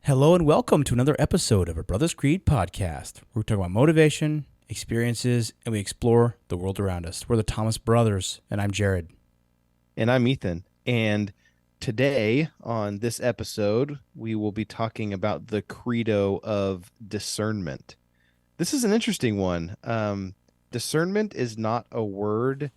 Hello and welcome to another episode of our Brothers Creed podcast. Where we talk about motivation, experiences, and we explore the world around us. We're the Thomas Brothers, and I'm Jared. And I'm Ethan. And today on this episode, we will be talking about the Credo of Discernment. This is an interesting one. Discernment is not a word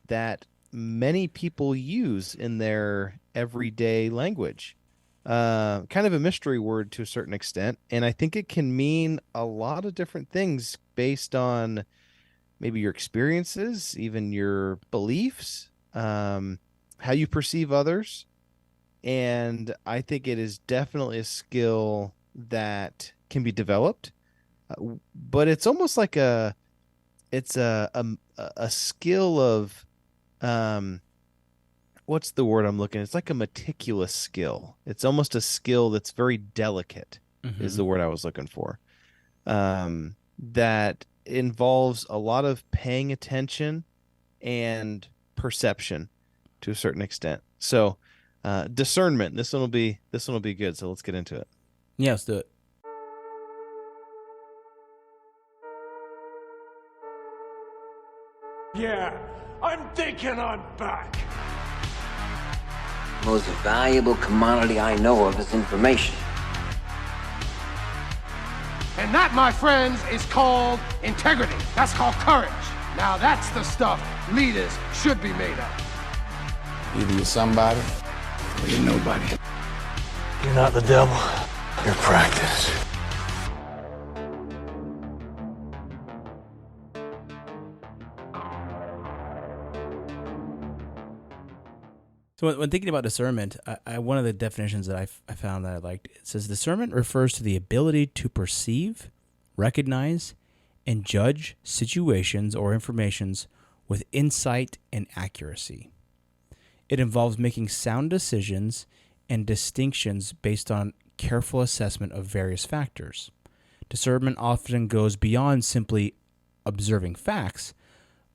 that many people use in their everyday language. Kind of a mystery word to a certain extent. And I think it can mean a lot of different things based on maybe your experiences, even your beliefs, how you perceive others. And I think it is definitely a skill that can be developed, but it's almost like a skill of, um, what's the word I'm looking at? It's like a meticulous skill. It's almost a skill that's very delicate, is the word I was looking for. That involves a lot of paying attention and perception to a certain extent. So, discernment. This one will be good. So let's get into it. Yeah, let's do it. Yeah, I'm thinking I'm back. Most valuable commodity I know of is information. And that, my friends, is called integrity. That's called courage. Now that's the stuff leaders should be made of. Either you're somebody or you're nobody. You're not the devil. You're practice. So when thinking about discernment, one of the definitions that I found that I liked, it says discernment refers to the ability to perceive, recognize, and judge situations or informations with insight and accuracy. It involves making sound decisions and distinctions based on careful assessment of various factors. Discernment often goes beyond simply observing facts,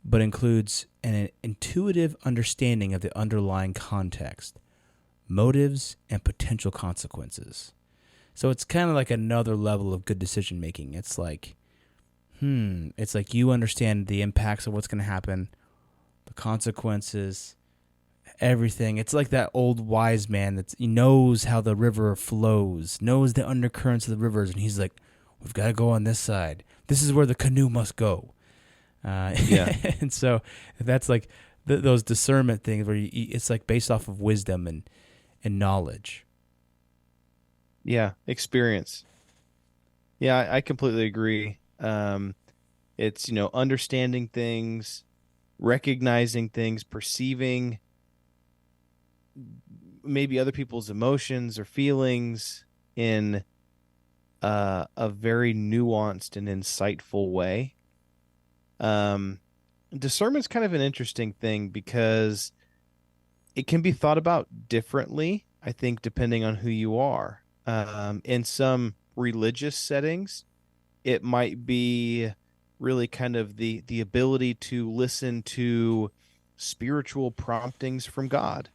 but includes an intuitive understanding of the underlying context, motives, and potential consequences. So it's kind of like another level of good decision making. It's like you understand the impacts of what's going to happen, the consequences, everything. It's like that old wise man he knows how the river flows, knows the undercurrents of the rivers, and he's like, we've got to go on this side. This is where the canoe must go. And so that's like those discernment things where it's like based off of wisdom and knowledge. Yeah, experience. Yeah, I completely agree. It's, understanding things, recognizing things, perceiving maybe other people's emotions or feelings in a very nuanced and insightful way. Discernment's kind of an interesting thing because it can be thought about differently, I think, depending on who you are. In some religious settings, it might be really kind of the ability to listen to spiritual promptings from God.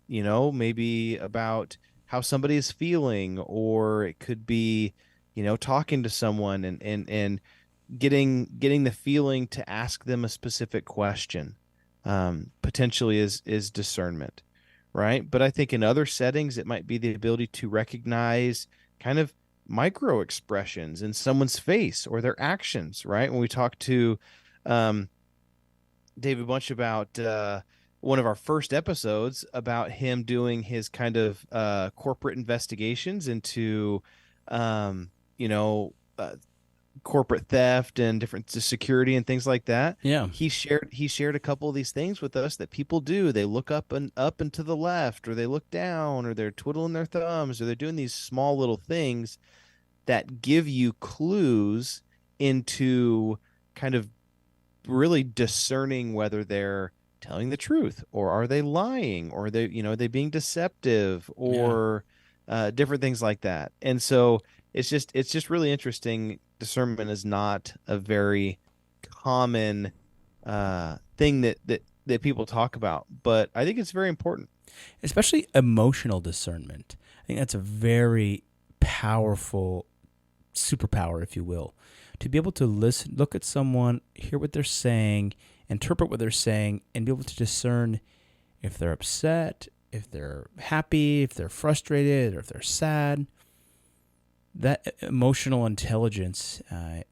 Maybe about how somebody is feeling, or it could be, talking to someone and getting the feeling to ask them a specific question, potentially is discernment, right? But I think in other settings, it might be the ability to recognize kind of micro expressions in someone's face or their actions, right? When we talk to David Bunch about one of our first episodes about him doing his kind of corporate investigations into, corporate theft and different security and things like that. Yeah. He shared a couple of these things with us that people do. They look up and to the left, or they look down, or they're twiddling their thumbs, or they're doing these small little things that give you clues into kind of really discerning whether they're telling the truth, or are they lying, or are they being deceptive, or different things like that. And so it's just really interesting. Discernment is not a very common thing that people talk about, but I think it's very important. Especially emotional discernment. think that's a very powerful superpower, if you will, to be able to listen, look at someone, hear what they're saying, interpret what they're saying, and be able to discern if they're upset, if they're happy, if they're frustrated, or if they're sad. That emotional intelligence, I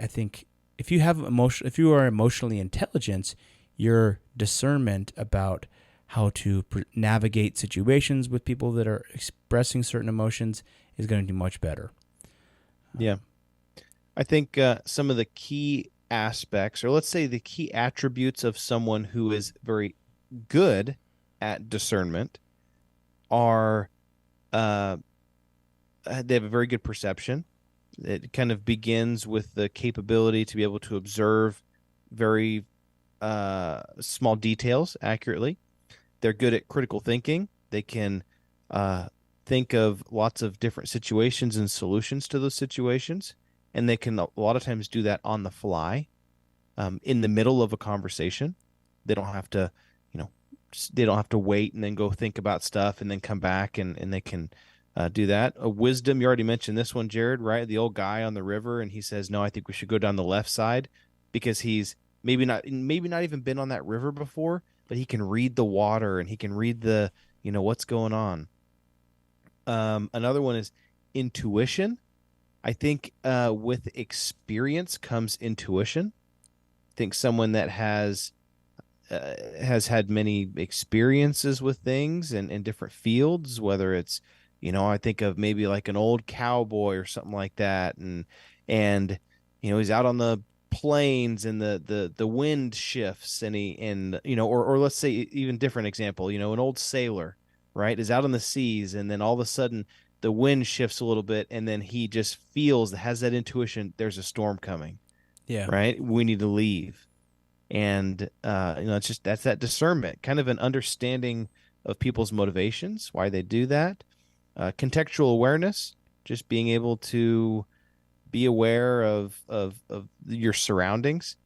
think, if you are emotionally intelligent, your discernment about how to navigate situations with people that are expressing certain emotions is going to do much better. Yeah. I think some of the key aspects, or let's say the key attributes of someone who is very good at discernment are they have a very good perception. It kind of begins with the capability to be able to observe very small details accurately. They're good at critical thinking. They can think of lots of different situations and solutions to those situations. And they can a lot of times do that on the fly, in the middle of a conversation. They don't have to, they don't have to wait and then go think about stuff and then come back, and they can do that. Wisdom, you already mentioned this one, Jared, right? The old guy on the river, and he says, no, I think we should go down the left side, because he's maybe not even been on that river before, but he can read the water and he can read the, what's going on. Another one is intuition. I think with experience comes intuition. I think someone that has had many experiences with things and in different fields, whether it's, I think of maybe like an old cowboy or something like that, and he's out on the plains and the wind shifts, and or let's say even different example, an old sailor, right, is out on the seas, and then all of a sudden the wind shifts a little bit, and then he just has that intuition, there's a storm coming. Yeah. Right? We need to leave. And it's that's that discernment, kind of an understanding of people's motivations, why they do that. Contextual awareness, just being able to be aware of your surroundings.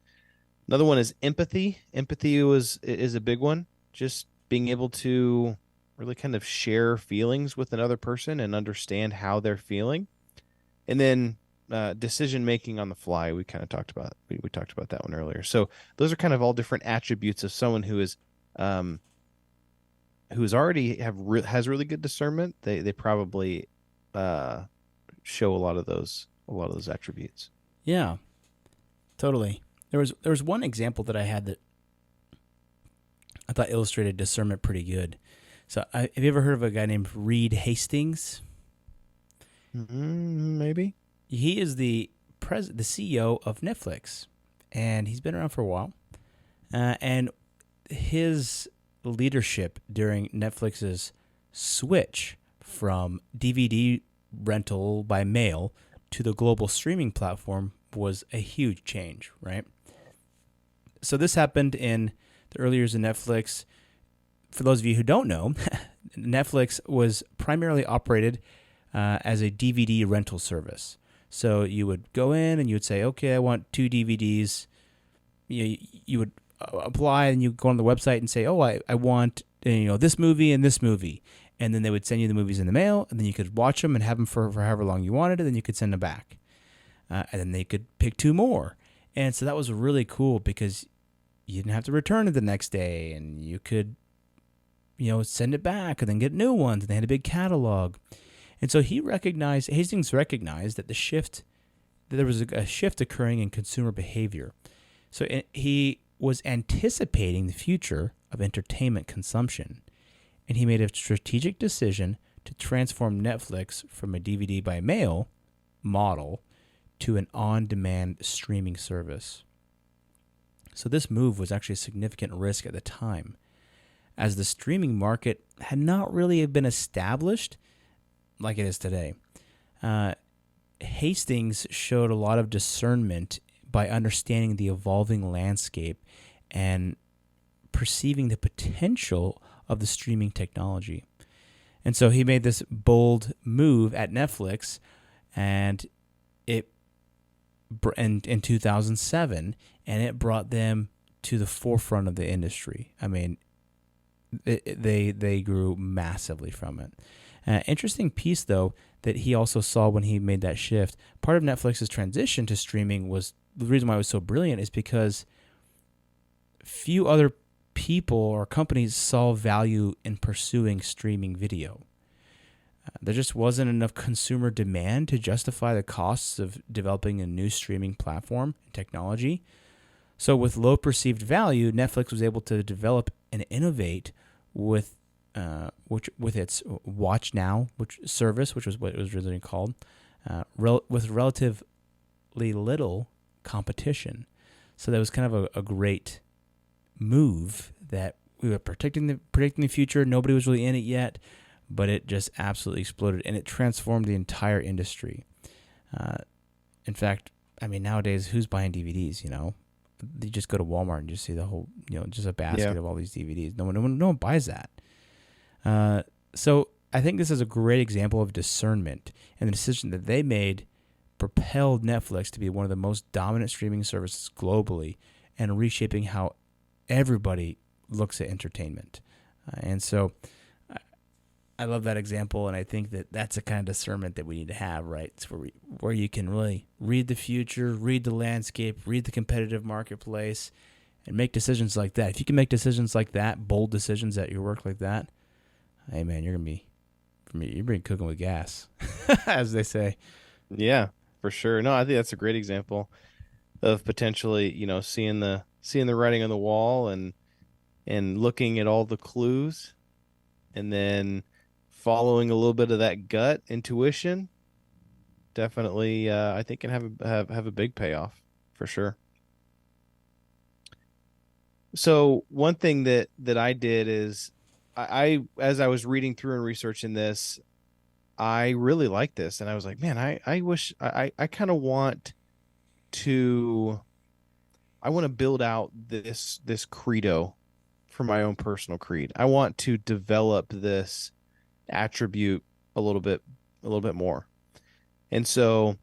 Another one is empathy. Empathy is a big one. Just being able to really kind of share feelings with another person and understand how they're feeling. And then decision making on the fly, we kind of talked about. We talked about that one earlier. So those are kind of all different attributes of someone who is already has really good discernment. They probably show a lot of those attributes. Yeah, totally. There was one example that I had that I thought illustrated discernment pretty good. So have you ever heard of a guy named Reed Hastings? Maybe. He is the CEO of Netflix, and he's been around for a while. And his leadership during Netflix's switch from DVD rental by mail to the global streaming platform was a huge change, right? So this happened in the early years of Netflix. For those of you who don't know, Netflix was primarily operated as a DVD rental service. So you would go in and you would say, okay, I want 2 DVDs. You would apply, and you go on the website and say, oh, I want this movie and this movie. And then they would send you the movies in the mail, and then you could watch them and have them for however long you wanted, and then you could send them back. And then they could pick 2 more. And so that was really cool because you didn't have to return it the next day, and you could send it back and then get new ones, and they had a big catalog. And so Hastings recognized that there was a shift occurring in consumer behavior. So he was anticipating the future of entertainment consumption, and he made a strategic decision to transform Netflix from a DVD by mail model to an on-demand streaming service. So this move was actually a significant risk at the time, as the streaming market had not really been established like it is today. Hastings showed a lot of discernment by understanding the evolving landscape and perceiving the potential of the streaming technology. And so he made this bold move at Netflix, and in 2007, and it brought them to the forefront of the industry. I mean, they grew massively from it. Interesting piece, though, that he also saw when he made that shift. Part of Netflix's transition to streaming was the reason why it was so brilliant is because few other people or companies saw value in pursuing streaming video. There just wasn't enough consumer demand to justify the costs of developing a new streaming platform and technology. So with low perceived value, Netflix was able to develop and innovate with its Watch Now service, which was what it was originally called, with relatively little competition. So that was kind of a great move that we were predicting the future. Nobody was really in it yet, but it just absolutely exploded, and it transformed the entire industry. In fact, I mean, nowadays, who's buying DVDs, you know? You just go to Walmart and just see the whole, you know, just a basket of all these DVDs. No one buys that. So I think this is a great example of discernment, and the decision that they made propelled Netflix to be one of the most dominant streaming services globally and reshaping how everybody looks at entertainment. And so I love that example, and I think that that's the kind of discernment that we need to have, right? It's where you can really read the future, read the landscape, read the competitive marketplace, and make decisions like that. If you can make decisions like that, bold decisions at your work like that, hey man, you're cooking with gas, as they say. Yeah, for sure. No, I think that's a great example of potentially, you know, seeing the writing on the wall and looking at all the clues, and then following a little bit of that gut intuition. Definitely, I think can have a big payoff for sure. So one thing that I did is I as I was reading through and researching this, I really like this, and I was like, man, I wish I kind of want to build out this credo for my own personal creed. I want to develop this attribute a little bit more. And so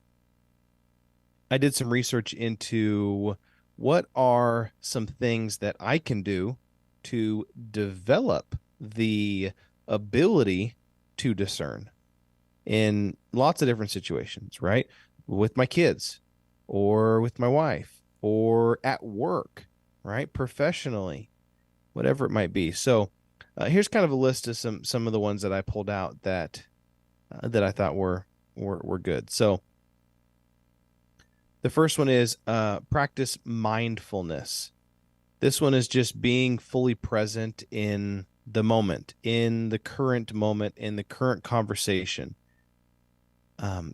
I did some research into what are some things that I can do to develop the ability to discern in lots of different situations, right? With my kids or with my wife or at work, right? Professionally, whatever it might be. So here's kind of a list of some of the ones that I pulled out that I thought were good. So the first one is practice mindfulness. This one is just being fully present in the moment, in the current moment, in the current conversation.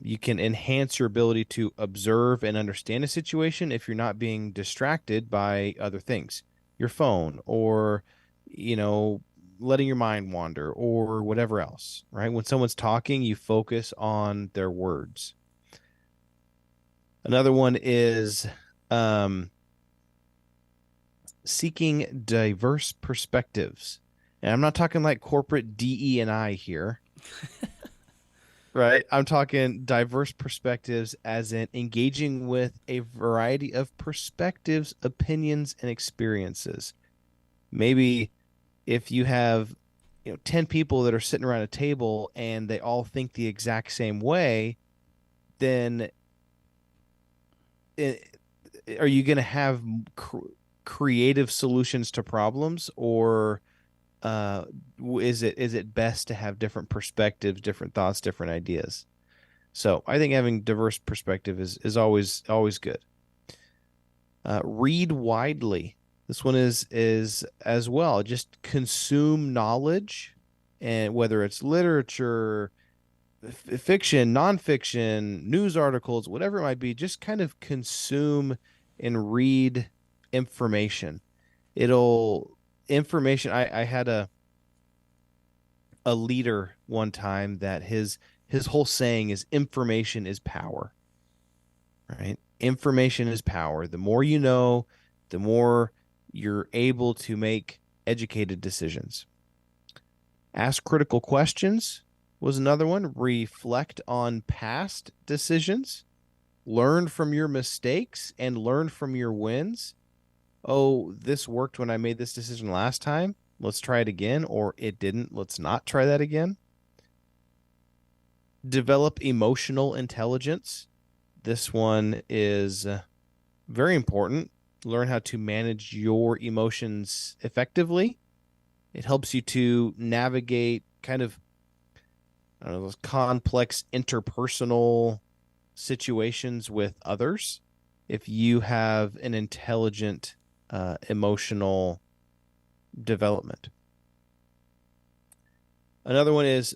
You can enhance your ability to observe and understand a situation if you're not being distracted by other things, your phone, or, you know, letting your mind wander or whatever else, right? When someone's talking, you focus on their words. Another one is seeking diverse perspectives. And I'm not talking like corporate DE&I here. Right. I'm talking diverse perspectives as in engaging with a variety of perspectives, opinions, and experiences. Maybe if you have, 10 people that are sitting around a table and they all think the exact same way, then are you going to have creative solutions to problems, or is it best to have different perspectives, different thoughts, different ideas? So I think having diverse perspective is always good. Read widely. This one is as well. Just consume knowledge, and whether it's literature, fiction, nonfiction, news articles, whatever it might be, just kind of consume and read information. I had a leader one time that his whole saying is information is power, right? Information is power. The more you know, the more you're able to make educated decisions. Ask critical questions was another one. Reflect on past decisions. Learn from your mistakes and learn from your wins. Oh, this worked when I made this decision last time. Let's try it again. Or it didn't. Let's not try that again. develop emotional intelligence. This one is very important. Learn how to manage your emotions effectively. It helps you to navigate kind of, I don't know, those complex interpersonal situations with others. If you have an intelligent emotional development. Another one is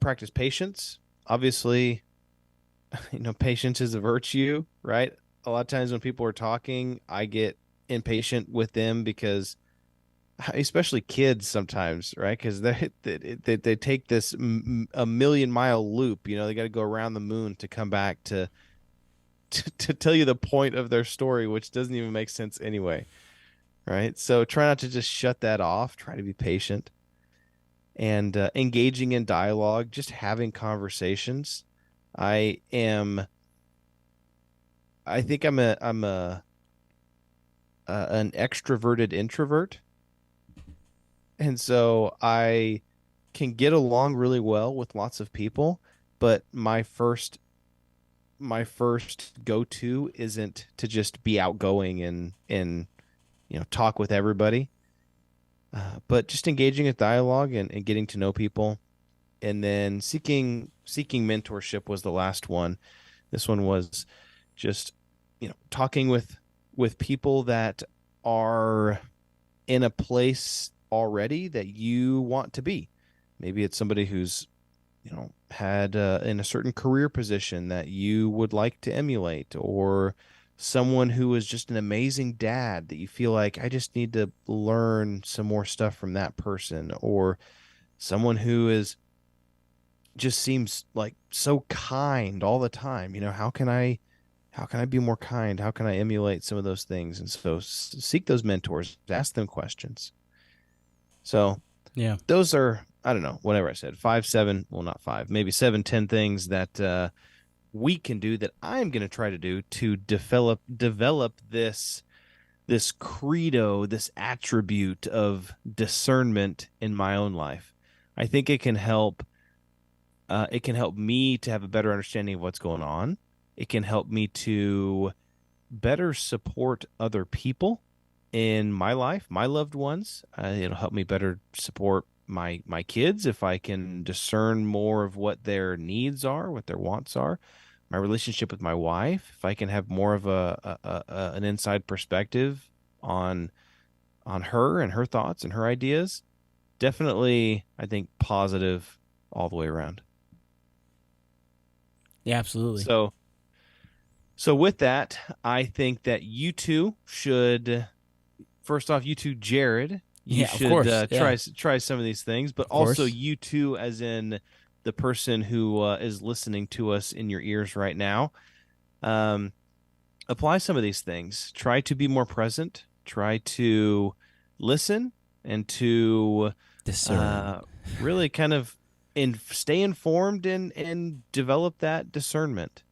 practice patience. Obviously, patience is a virtue, right? A lot of times when people are talking, I get impatient with them because, especially kids sometimes, right? Because they take this a million-mile loop. They got to go around the moon to come back to tell you the point of their story, which doesn't even make sense anyway, right? So try not to just shut that off. Try to be patient and engaging in dialogue, just having conversations. I think I'm an extroverted introvert, and so I can get along really well with lots of people, but my first go-to isn't to just be outgoing and talk with everybody, but just engaging in dialogue and getting to know people, and then seeking mentorship was the last one. This one was just talking with people that are in a place already that you want to be. Maybe it's somebody who's had in a certain career position that you would like to emulate, or someone who is just an amazing dad that you feel like, I just need to learn some more stuff from that person, or someone who is just seems like so kind all the time. How can I be more kind? How can I emulate some of those things? And so seek those mentors, ask them questions. So Yeah. those are, I don't know, whatever I said, 5, 7, well, not 5, maybe 7, 10 things that we can do, that I'm going to try to do to develop this credo, this attribute of discernment in my own life. I think it can help. It can help me to have a better understanding of what's going on. It can help me to better support other people in my life, my loved ones. It'll help me better support my kids if I can discern more of what their needs are, what their wants are. My relationship with my wife, if I can have more of an inside perspective on her and her thoughts and her ideas. Definitely, I think positive all the way around. Yeah, absolutely. So with that, I think that you two should, first off, you two, Jared, you Yeah, of should course. Yeah. try some of these things, but Of course. also you two, as in the person who is listening to us in your ears right now. Apply some of these things. Try to be more present. Try to listen and to Discern. really kind of stay informed and develop that discernment.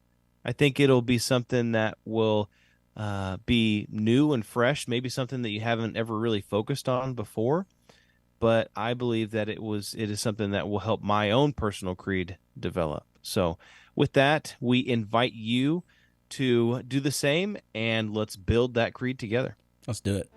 I think it'll be something that will be new and fresh, maybe something that you haven't ever really focused on before. But I believe that it is something that will help my own personal creed develop. So with that, we invite you to do the same, and let's build that creed together. Let's do it.